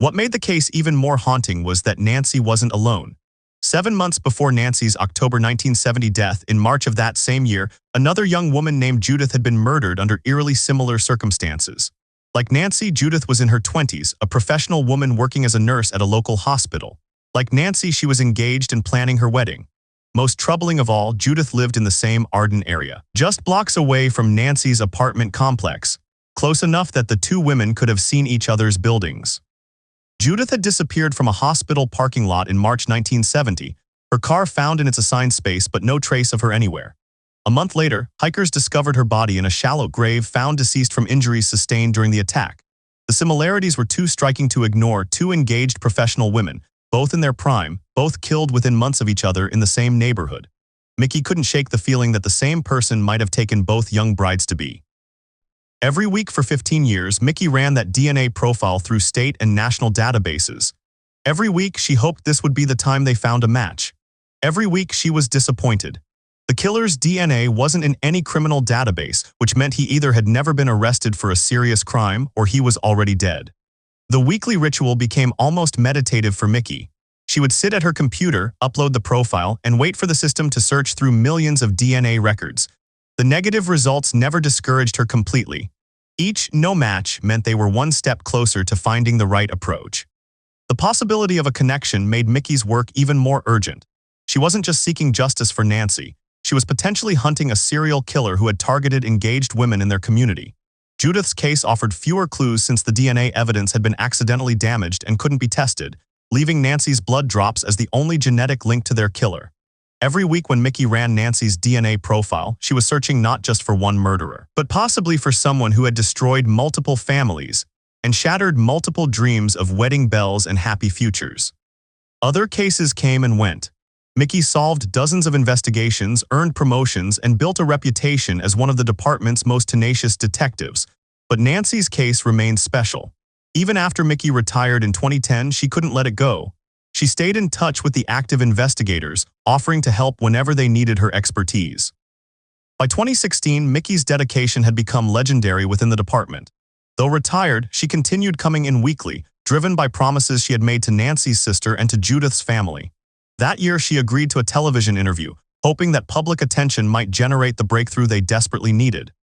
What made the case even more haunting was that Nancy wasn't alone. 7 months before Nancy's October 1970 death, in March of that same year, another young woman named Judith had been murdered under eerily similar circumstances. Like Nancy, Judith was in her 20s, a professional woman working as a nurse at a local hospital. Like Nancy, she was engaged and planning her wedding. Most troubling of all, Judith lived in the same Arden area, just blocks away from Nancy's apartment complex, close enough that the two women could have seen each other's buildings. Judith had disappeared from a hospital parking lot in March 1970, her car found in its assigned space but no trace of her anywhere. A month later, hikers discovered her body in a shallow grave, found deceased from injuries sustained during the attack. The similarities were too striking to ignore. Two engaged professional women, both in their prime, both killed within months of each other in the same neighborhood. Mickey couldn't shake the feeling that the same person might have taken both young brides-to-be. Every week for 15 years, Mickey ran that DNA profile through state and national databases. Every week, she hoped this would be the time they found a match. Every week, she was disappointed. The killer's DNA wasn't in any criminal database, which meant he either had never been arrested for a serious crime or he was already dead. The weekly ritual became almost meditative for Mickey. She would sit at her computer, upload the profile, and wait for the system to search through millions of DNA records. The negative results never discouraged her completely. Each no match meant they were one step closer to finding the right approach. The possibility of a connection made Mickey's work even more urgent. She wasn't just seeking justice for Nancy. She was potentially hunting a serial killer who had targeted engaged women in their community. Judith's case offered fewer clues since the DNA evidence had been accidentally damaged and couldn't be tested, leaving Nancy's blood drops as the only genetic link to their killer. Every week when Mickey ran Nancy's DNA profile, she was searching not just for one murderer, but possibly for someone who had destroyed multiple families and shattered multiple dreams of wedding bells and happy futures. Other cases came and went. Mickey solved dozens of investigations, earned promotions, and built a reputation as one of the department's most tenacious detectives. But Nancy's case remained special. Even after Mickey retired in 2010, she couldn't let it go. She stayed in touch with the active investigators, offering to help whenever they needed her expertise. By 2016, Mickey's dedication had become legendary within the department. Though retired, she continued coming in weekly, driven by promises she had made to Nancy's sister and to Judith's family. That year, she agreed to a television interview, hoping that public attention might generate the breakthrough they desperately needed.